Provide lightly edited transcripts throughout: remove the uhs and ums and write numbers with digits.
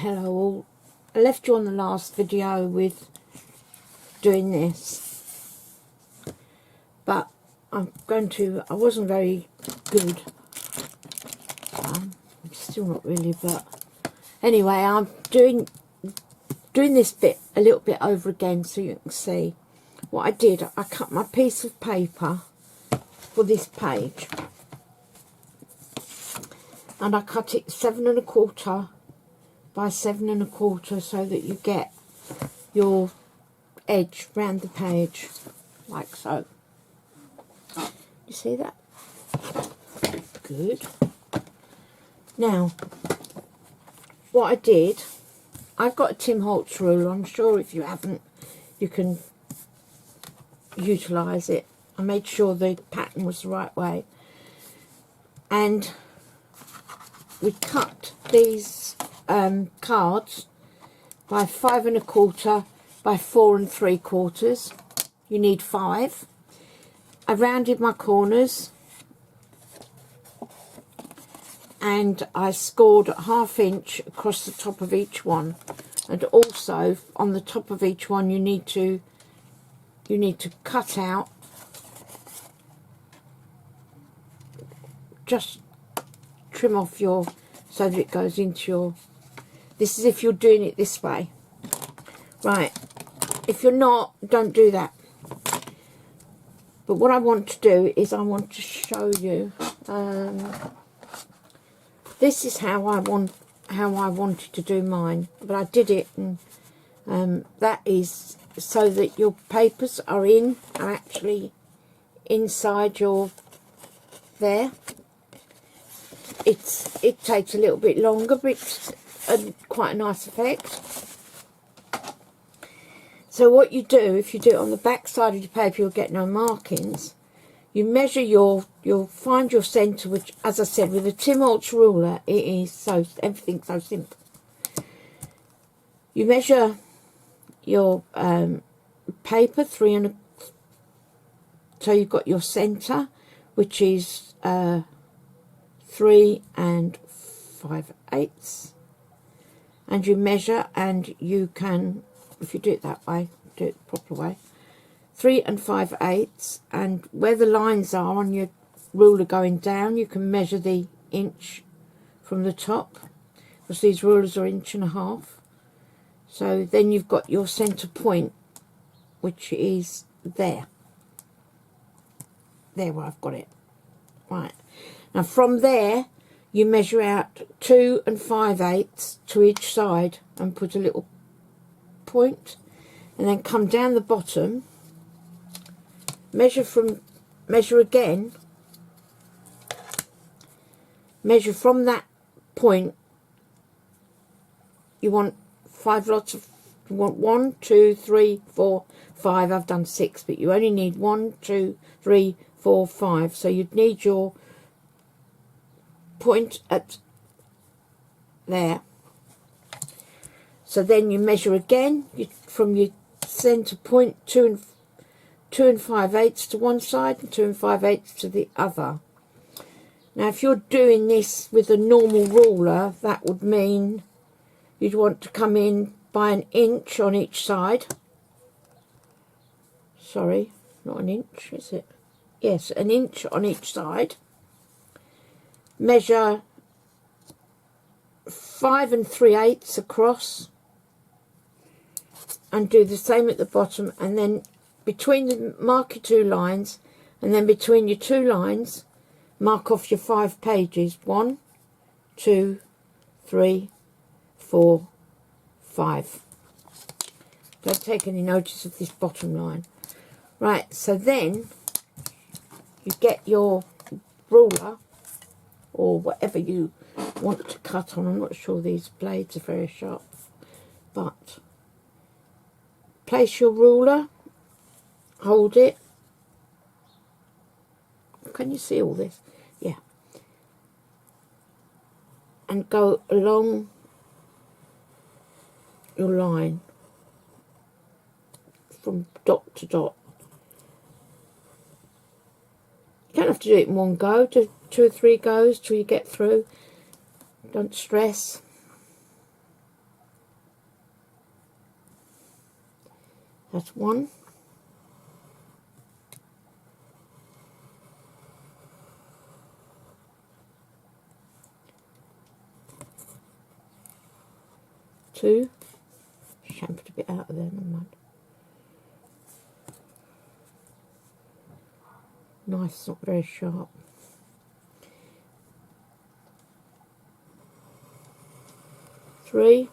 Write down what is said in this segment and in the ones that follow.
Hello all. I left you on the last video with doing this, but I wasn't very good. I'm still not really, but anyway, I'm doing this bit a little bit over again so you can see what I did. I cut my piece of paper for this page, and I cut it 7 1/4 by 7 1/4 so that you get your edge round the page like so. You see that? Good. Now, what I did, I've got a Tim Holtz ruler. I'm sure if you haven't, you can utilise it. I made sure the pattern was the right way, and we cut these cards by 5 1/4 by 4 3/4. You need 5. I rounded my corners and I scored 1/2 inch across the top of each one, and also on the top of each one you need to cut out, just trim off your, so that it goes into your, this is if you're doing it this way, right? If you're not, don't do that. But what I want to do is I want to show you, this is how I wanted to do mine, but I did it, and that is so that your papers are actually inside your, there. It takes a little bit longer, but it's quite a nice effect. So what you do, if you do it on the back side of your paper, you'll get no markings. You measure you'll find your centre, which, as I said, with a Tim Holtz ruler, it is everything's so simple. You measure your paper 3 so you've got your centre, which is 3 5/8, and you measure, and you can, if you do it that way, do it the proper way, 3 5/8, and where the lines are on your ruler going down, you can measure the inch from the top, because these rulers are 1.5 inches. So then you've got your centre point, which is there where I've got it. Right, now from there you measure out 2 5/8 to each side and put a little point, and then come down the bottom, measure again, measure from that point. You want 5 lots of, you want 1 2 3 4 5. I've done 6, but you only need 1 2 3 4 5. So you'd need your point at there. So then you measure again, from your centre point, 2 5/8 to one side and 2 5/8 to the other. Now if you're doing this with a normal ruler, that would mean you'd want to come in by 1 inch on each side. Sorry, not 1 inch, is it? Yes, 1 inch on each side. Measure 5 3/8 across, and do the same at the bottom, and then between the, mark your 2 lines, and then between your 2 lines mark off your 5 pages. 1 2 3 4 5. Don't take any notice of this bottom line. Right, so then you get your ruler, or whatever you want to cut on. I'm not sure these blades are very sharp, but place your ruler, hold it. Can you see all this? Yeah. And go along your line from dot to dot. You don't have to do it in one go. Do 2 or 3 goes till you get through. Don't stress. That's 1, 2, shampooed a bit out of there, never mind. Knife's not very sharp. 3,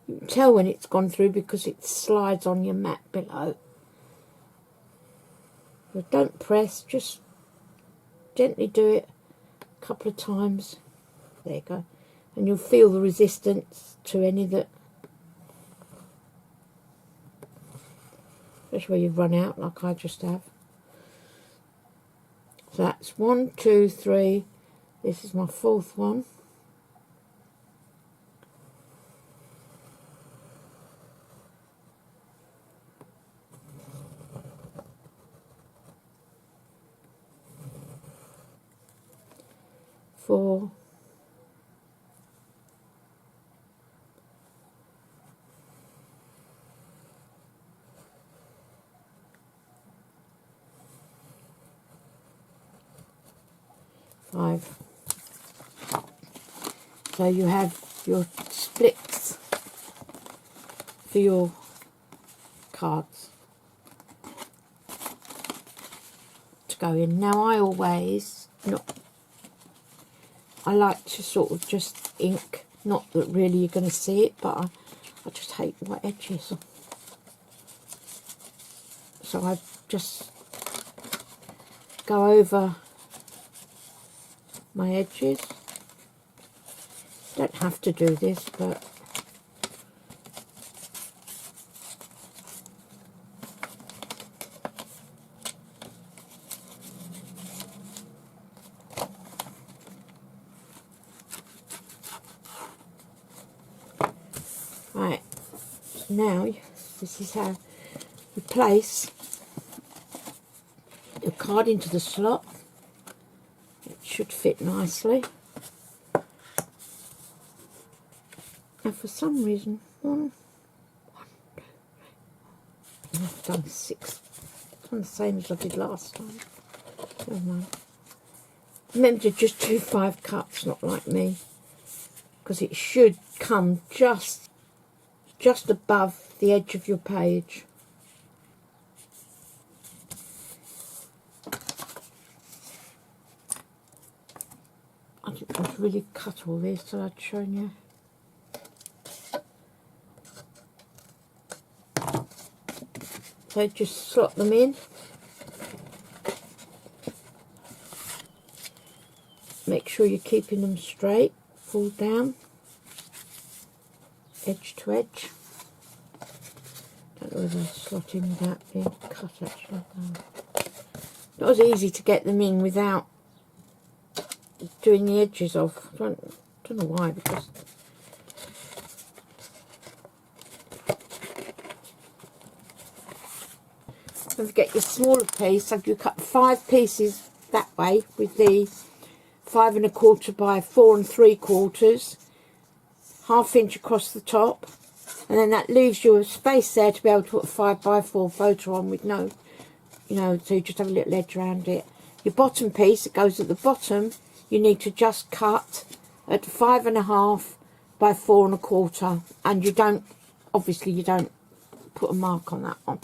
'You can tell when it's gone through because it slides on your mat below. So don't press, just gently do it a couple of times. There you go. And you'll feel the resistance to any that, especially where you've run out like I just have. So that's 1, 2, 3. This is my 4th one. Four, 5. So you have your splits for your cards to go in. Now I always, I like to sort of just ink, not that really you're going to see it, but I just hate white edges. So I just go over my edges. Don't have to do this, but right, now this is how you place your card into the slot. It should fit nicely. And for some reason, I've done 6. It's done the same as I did last time. Never mind. Remember to just do 5 cuts, not like me, because it should come just above the edge of your page. I didn't want to really cut all this till I'd shown you. So just slot them in. Make sure you're keeping them straight, fall down, edge to edge. Don't know whether I slot in without being cut actually. Not as easy to get them in without doing the edges off. Don't know why, because don't forget your smaller piece. So you cut 5 pieces that way with the 5 1/4 by 4 3/4, 1/2 inch across the top, and then that leaves you a space there to be able to put a 5 by 4 photo on with no, so you just have a little edge around it. Your bottom piece that goes at the bottom, you need to just cut at 5 1/2 by 4 1/4, and you don't, obviously you don't put a mark on that one.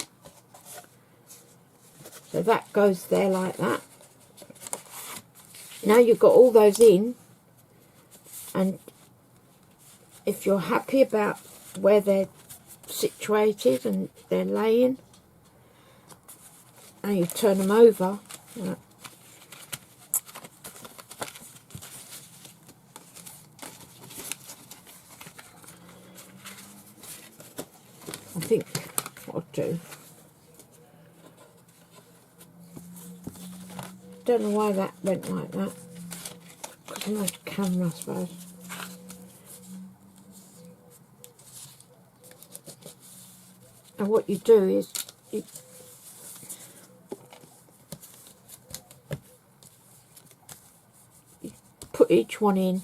So that goes there like that. Now you've got all those in, and if you're happy about where they're situated and they're laying, and you turn them over, I think what I'll do, don't know why that went like that, because of my camera I suppose. And what you do is you each one in.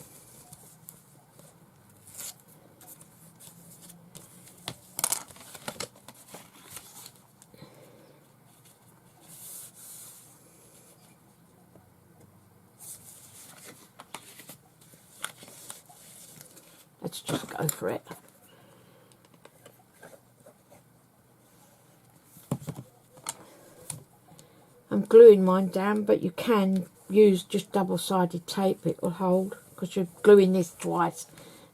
Let's just go for it. I'm gluing mine down, but you can use just double-sided tape. It will hold, because you're gluing this twice,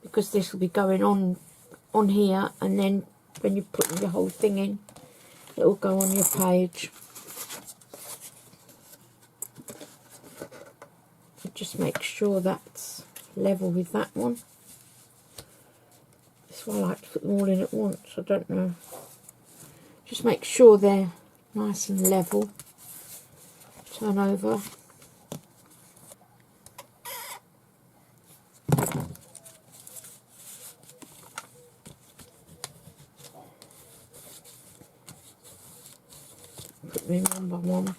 because this will be going on here, and then when you put your whole thing in, it will go on your page. Just make sure that's level with that one. That's why I like to put them all in at once. I don't know. Just make sure they're nice and level. Turn over. Put them in one by one.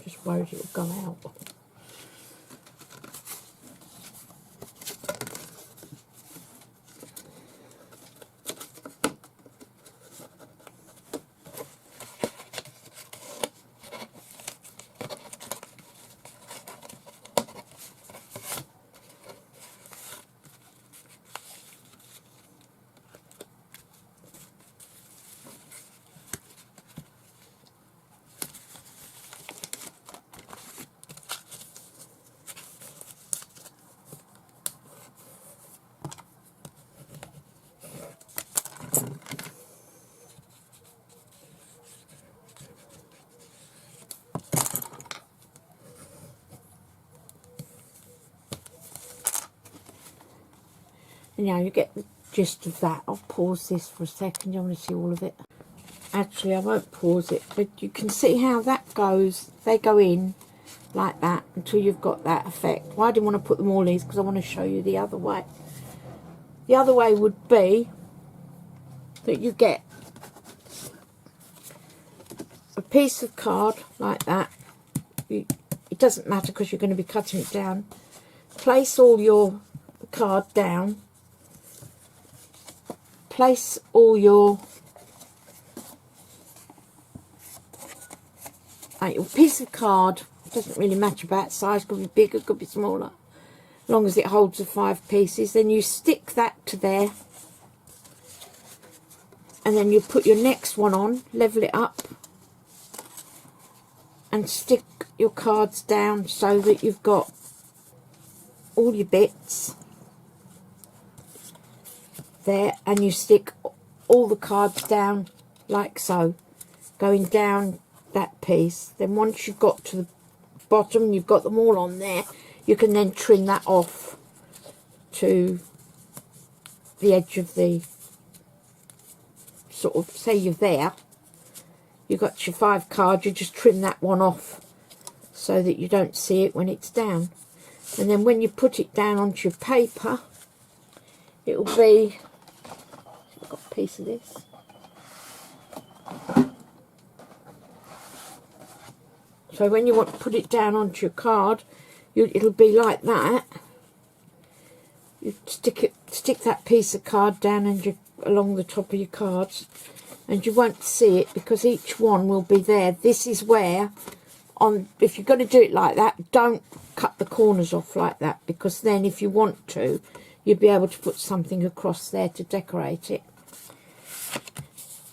Just worried it will go out. And now you get the gist of that. I'll pause this for a second. You want to see all of it? Actually, I won't pause it, but you can see how that goes. They go in like that until you've got that effect. Why I didn't want to put them all in, because I want to show you the other way. The other way would be that you get a piece of card like that. It doesn't matter because you're going to be cutting it down. Place all your card down. Place all your piece of card. Doesn't really matter about size. Could be bigger, could be smaller, as long as it holds the 5 pieces. Then you stick that to there, and then you put your next one on, level it up, and stick your cards down so that you've got all your bits there, and you stick all the cards down like so, going down that piece. Then once you've got to the bottom, you've got them all on there, you can then trim that off to the edge of the sort of, say you're there, you've got your 5 cards, you just trim that one off so that you don't see it when it's down. And then when you put it down onto your paper, it will be, I've got a piece of this, so when you want to put it down onto your card, it'll be like that. You stick that piece of card down and along the top of your cards, and you won't see it because each one will be there. This is where, if you're going to do it like that, don't cut the corners off like that, because then if you want to, you'll be able to put something across there to decorate it.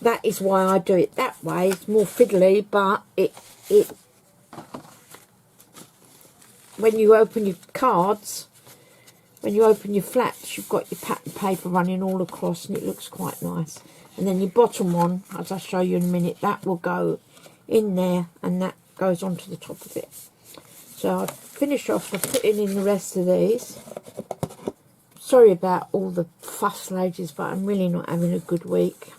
That is why I do it that way. It's more fiddly, but when you open your cards, when you open your flats, you've got your pattern paper running all across, and it looks quite nice. And then your bottom one, as I'll show you in a minute, that will go in there, and that goes onto the top of it. So I'll finish off by putting in the rest of these. Sorry about all the fuss, ladies, but I'm really not having a good week.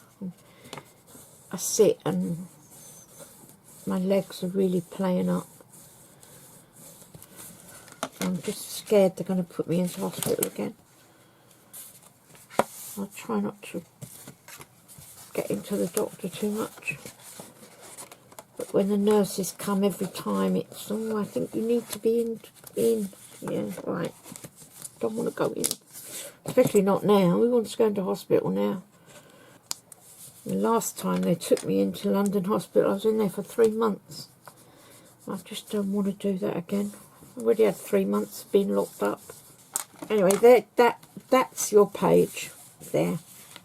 I sit and my legs are really playing up. I'm just scared they're going to put me into hospital again. I'll try not to get into the doctor too much. But when the nurses come every time, it's, oh, I think you need to be in. Yeah, right. Don't want to go in. Especially not now. Who wants to go into hospital now? The last time they took me into London Hospital, I was in there for 3 months. I just don't want to do that again. I already had 3 months being locked up. Anyway, that's your page there.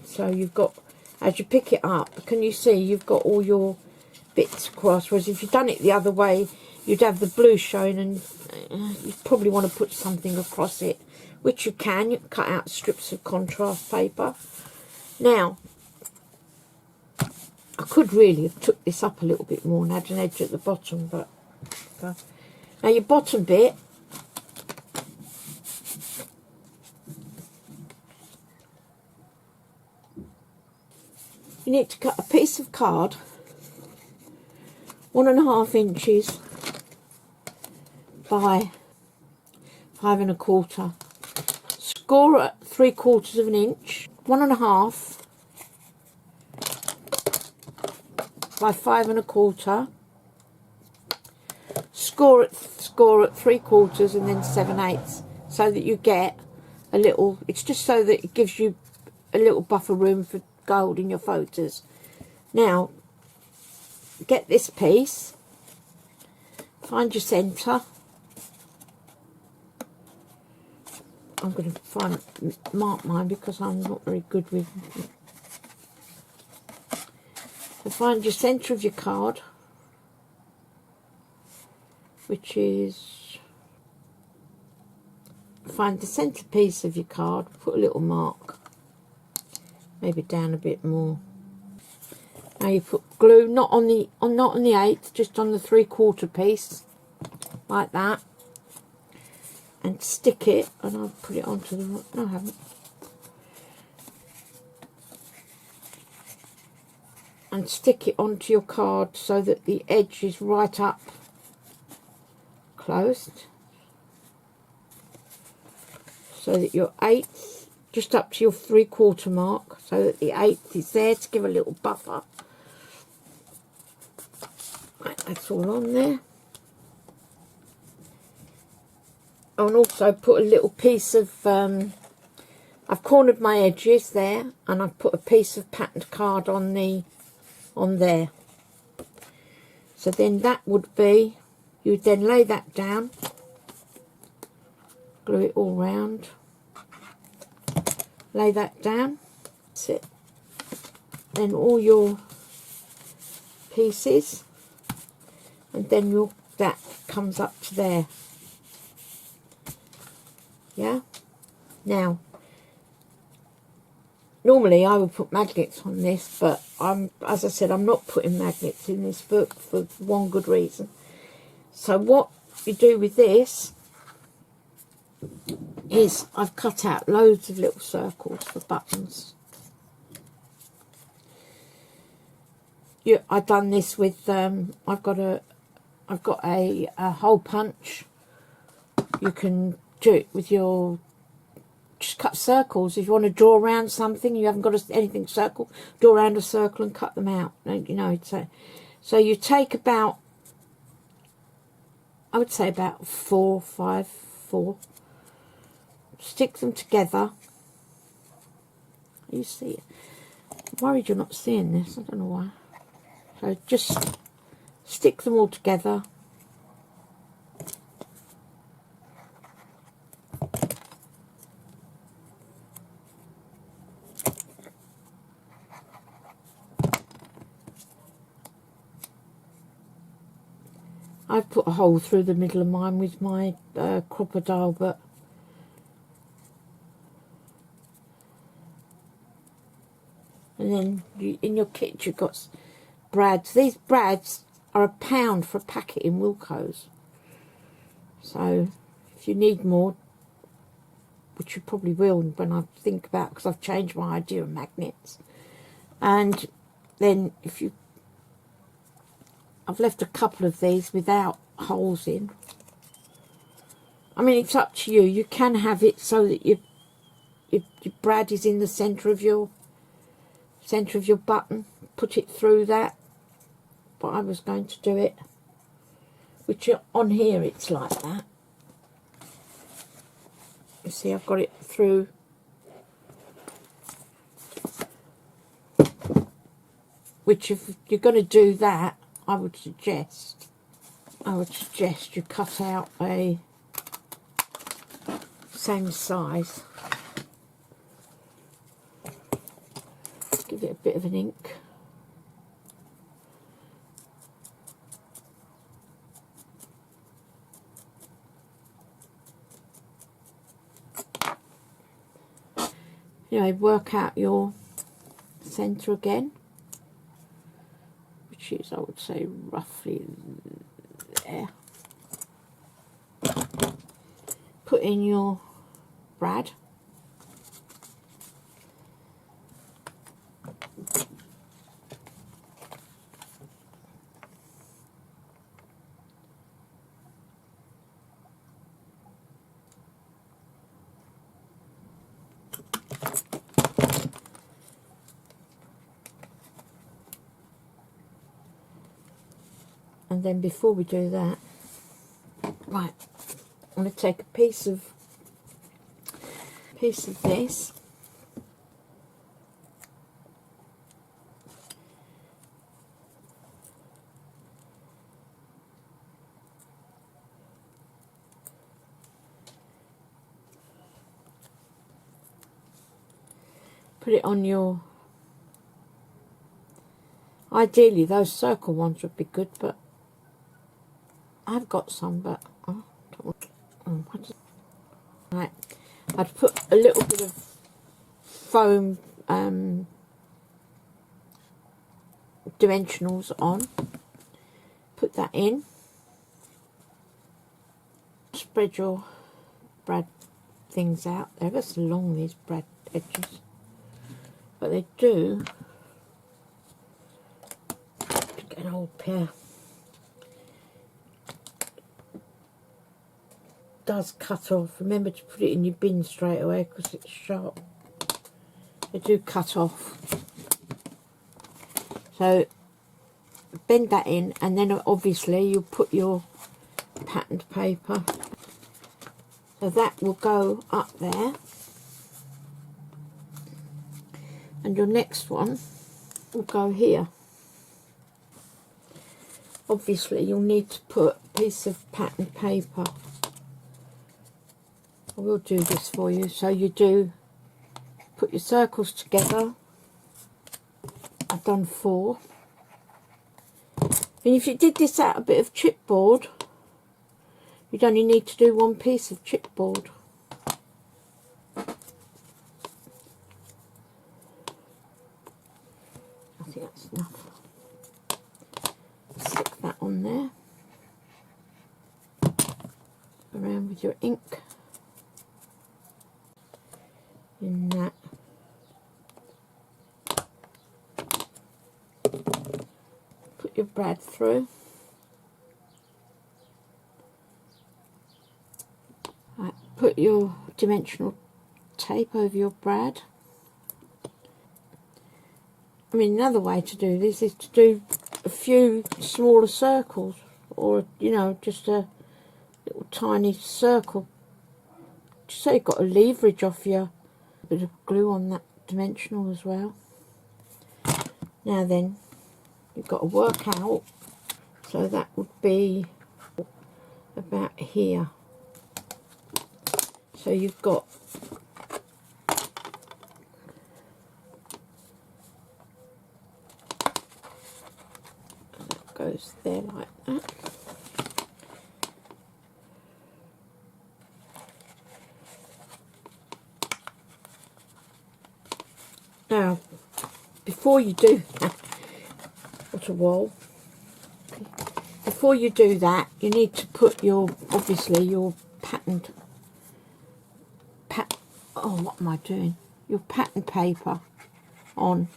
So you've got, as you pick it up, can you see you've got all your bits across, whereas if you'd done it the other way, you'd have the blue showing, and you probably want to put something across it, which you can. You can cut out strips of contrast paper. Now, I could really have took this up a little bit more and had an edge at the bottom, but now your bottom bit, you need to cut a piece of card 1.5 inches by 5 1/4. Score at 3/4 of an inch, 1.5 by 5 1/4. Score at 3/4 and then 7/8, so that you get a little. It's just so that it gives you a little buffer room for gold in your photos. Now, get this piece, find your centre. I'm going to mark mine because I'm not very good with. So find your centre of your card, which is, find the centre piece of your card, put a little mark, maybe down a bit more. Now you put glue, not on the 8th, just on the 3/4 piece, like that, and stick it. And I'll put it onto the. No, I haven't. And stick it onto your card so that the edge is right up closed, so that your 8th just up to your 3/4 mark, so that the 8th is there to give a little buffer. Right, that's all on there. Oh, and also put a little piece of I've cornered my edges there, and I've put a piece of patterned card on there. So then that would be, you would then lay that down, glue it all round, lay that down, that's it. Then all your pieces, and then that comes up to there. Yeah. Now, normally I would put magnets on this, but as I said, I'm not putting magnets in this book for one good reason. So what you do with this is I've cut out loads of little circles for buttons. I've done this with I've got a hole punch. You can do it with your, just cut circles. If you want to draw around something, you haven't got anything circle, draw around a circle and cut them out. You know, so you take about, I would say about 4, 5, 4. Stick them together. You see it. I'm worried you're not seeing this. I don't know why. So just stick them all together. I've put a hole through the middle of mine with my crocodile, but and then in your kit you've got brads. These brads are £1 for a packet in Wilko's. So if you need more, which you probably will when I think about, because I've changed my idea of magnets. And then if you, I've left a couple of these without holes in. I mean, it's up to you. You can have it so that your brad is in the centre of your button. Put it through that but I was going to do it, which on here it's like that. You see, I've got it through. Which, if you're going to do that, I would suggest you cut out a same size. Give it a bit of an ink. Anyway, work out your centre again, which is, I would say, roughly there. Put in your brad. And then before we do that, right, I'm going to take a piece of this, put it on your, ideally those circle ones would be good, but I've got some, but right, I'd put a little bit of foam dimensionals on, put that in, spread your brad things out. They're just long, these brad edges, but they do get an old pair. Does cut off. Remember to put it in your bin straight away because it's sharp. They do cut off. So bend that in, and then obviously you'll put your patterned paper. So that will go up there. And your next one will go here. Obviously you'll need to put a piece of patterned paper. I will do this for you. So you do put your circles together. I've done 4. And if you did this out a bit of chipboard, you'd only need to do 1 piece of chipboard. I think that's enough. Stick that on there. Around with your ink. In that. Put your brad through. Right, put your dimensional tape over your brad. I mean, another way to do this is to do a few smaller circles, or, you know, just a little tiny circle. Just so you've got a leverage off your bit of glue on that dimensional as well. Now then, you've got to work out, so that would be about here. So you've got that goes there like that. Now, before you do that, what a wall. Before you do that, you need to put your, obviously, your patterned, oh, what am I doing? Your pattern paper on.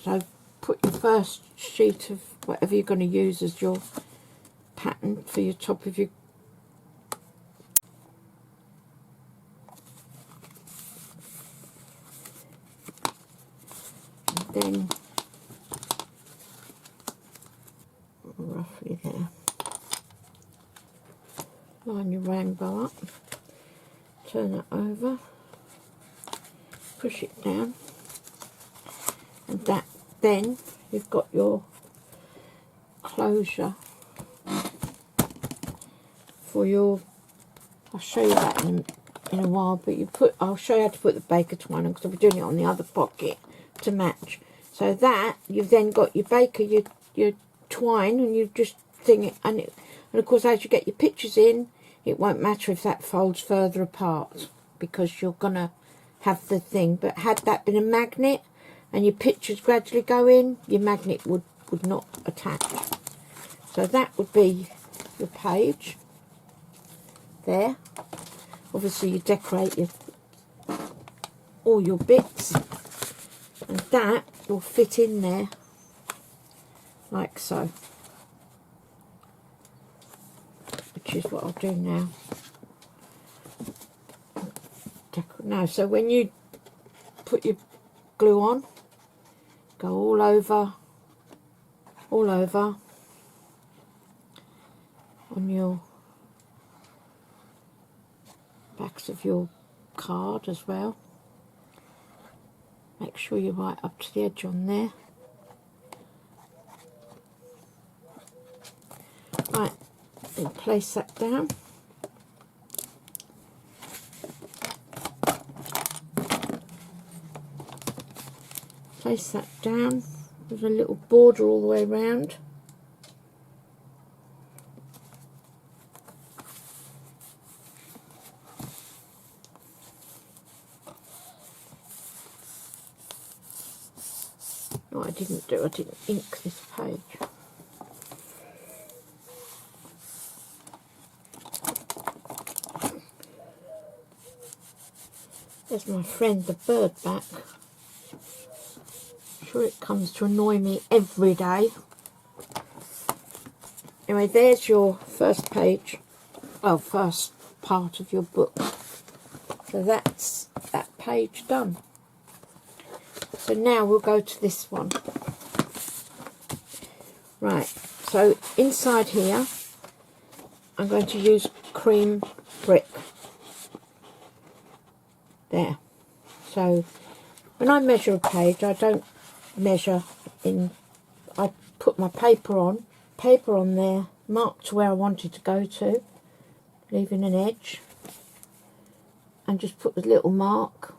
So put your first sheet of whatever you're going to use as your pattern for your top of your then roughly there. Line your rainbow up, turn it over, push it down, and that, then you've got your closure for your, I'll show you that in a while, but I'll show you how to put the baker twine on, because I'll be doing it on the other pocket to match. So that, you've then got your baker, your twine, and you just thing it, and of course as you get your pictures in, it won't matter if that folds further apart, because you're gonna have the thing. But had that been a magnet and your pictures gradually go in, your magnet would not attach. So that would be your page there. Obviously you decorate all your bits, and that will fit in there like so, which is what I'll do now. Now, so when you put your glue on, go all over on your backs of your card as well. Make sure you're right up to the edge on there. Right, then place that down. Place that down with a little border all the way around. What I didn't do, I didn't ink this page. There's my friend the bird back. I'm sure it comes to annoy me every day. Anyway, there's your first page, well, first part of your book. So that's that page done. So now we'll go to this one. Right, so inside here I'm going to use cream brick. There. So when I measure a page, I don't measure in, I put my paper on there, mark to where I want it to go to, leaving an edge, and just put the little mark.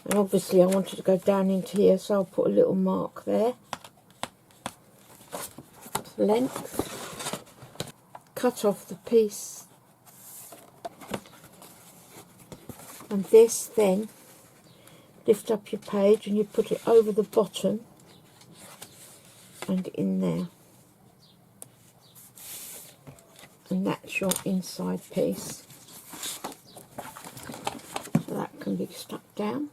And obviously I want it to go down into here, so I'll put a little mark there. Length. Cut off the piece. And this, then lift up your page and you put it over the bottom and in there. And that's your inside piece. So that can be stuck down.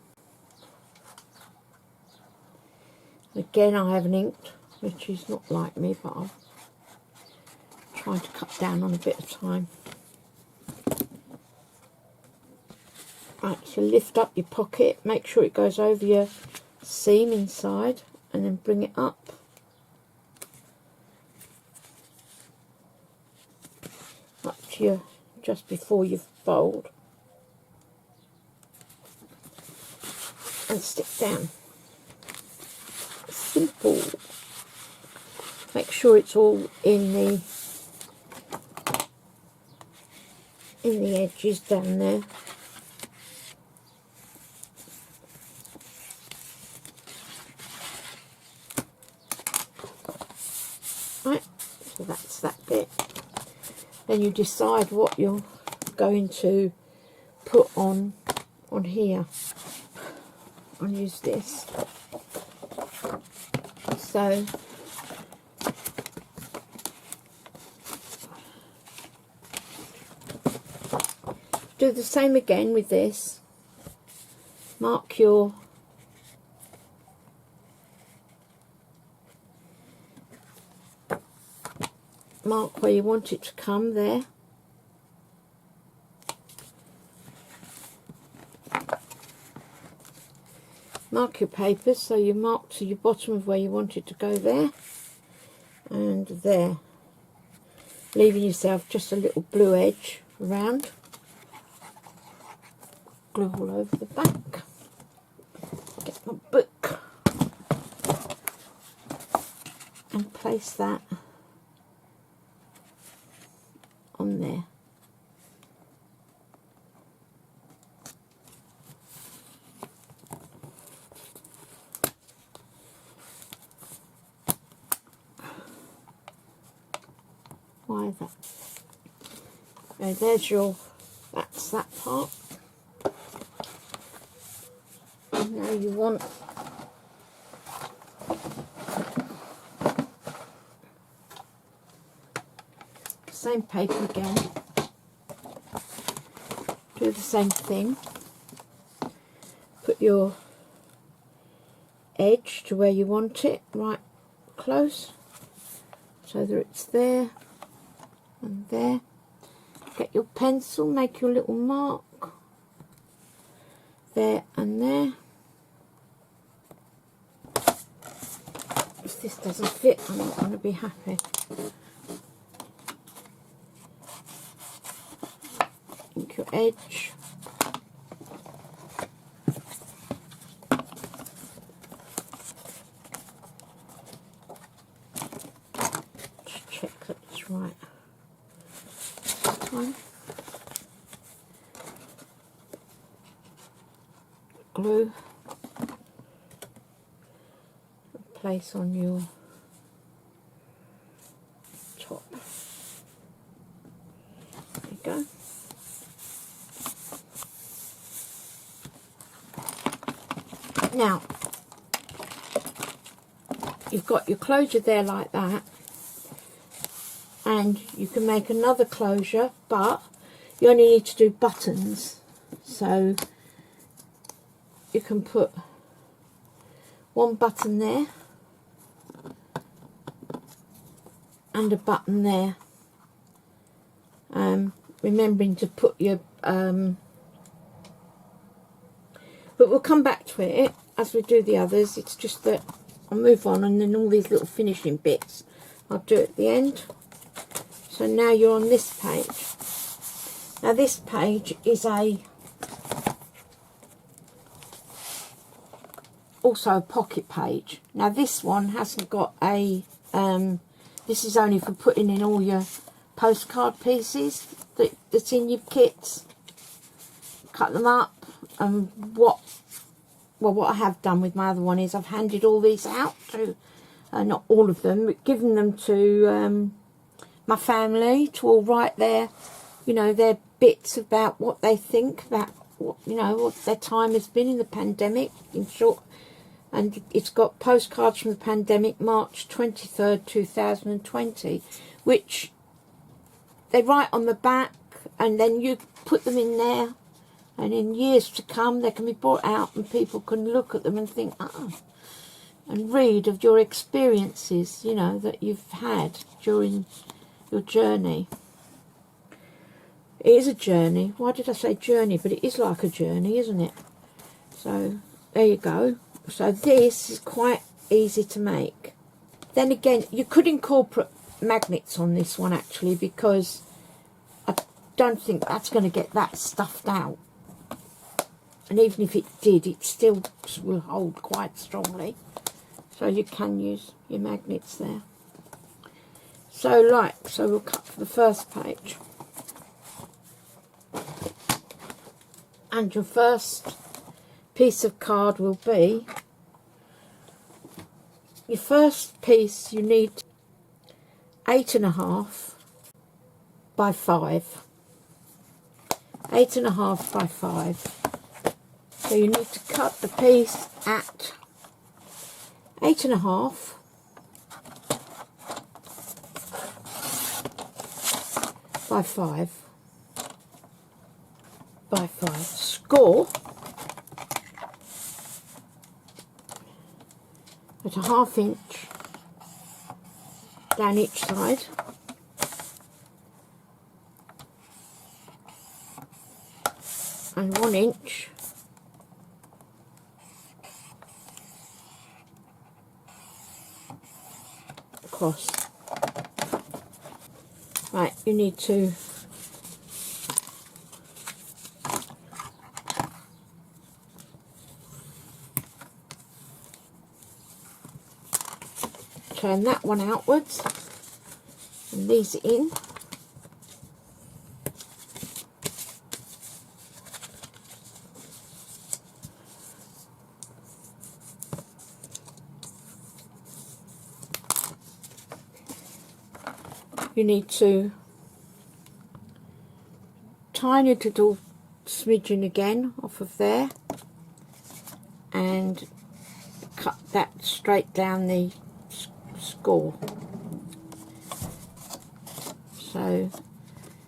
Again, I haven't inked, which is not like me, but I'm trying to cut down on a bit of time. Right, so lift up your pocket, make sure it goes over your seam inside, and then bring it up. Up to your, just before you fold. And stick down. Simple. Make sure it's all in the edges down there. Right, so that's that bit. Then you decide what you're going to put on here. I'll use this. So do the same again with this. Mark where you want it to come there. mark your papers, so you mark to your bottom of where you want it to go there and there, leaving yourself just a little blue edge around. Glue all over the back. Get my book and place that on there. Why that? So there's your, that's that part. And now you want the same paper again. Do the same thing. Put your edge to where you want it, right close, so that it's there and there. Get your pencil, make your little mark there and there. If this doesn't fit, I'm not going to be happy. Make your edge. Just check that it's right. This one. Glue. Place on your top. There you go. Now, you've got your closure there like that, and you can make another closure, but you only need to do buttons. So you can put one button there and a button there, remembering to put your but we'll come back to it as we do the others. It's just that I'll move on, and then all these little finishing bits I'll do at the end. So now you're on this page. Now this page is also a pocket page. Now this one hasn't got a this is only for putting in all your postcard pieces that's in your kits. Cut them up, and what I have done with my other one is I've handed all these out to, not all of them, but given them to my family to all write their, their bits about what they think about what, what their time has been in the pandemic, in short. And it's got postcards from the pandemic, March 23rd, 2020, which they write on the back, and then you put them in there, and in years to come they can be brought out and people can look at them and think, oh, and read of your experiences, that you've had during your journey. It is a journey. Why did I say journey? But it is like a journey, isn't it? So there you go. So this is quite easy to make. Then again, you could incorporate magnets on this one actually, because I don't think that's going to get that stuffed out. And even if it did, it still will hold quite strongly. So you can use your magnets there. So we'll cut for the first page. And your first piece of card will be, your first piece you need 8.5 by 5. 8.5 by 5. So you need to cut the piece at 8.5 by 5 by 5. Score at 1/2 inch down each side, and 1 inch across. Right, you need to turn that one outwards and these in. You need to tiny little smidgen again off of there and cut that straight down the score. So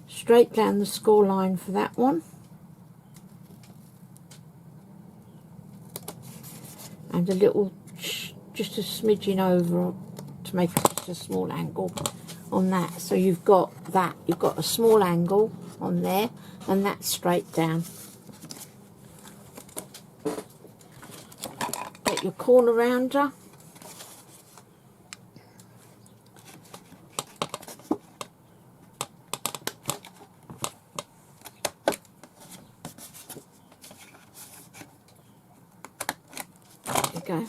straight down the score line for that one, and a little, just a smidgen over to make just a small angle on that. So you've got that, you've got a small angle on there, and that's straight down. Get your corner rounder, there you go.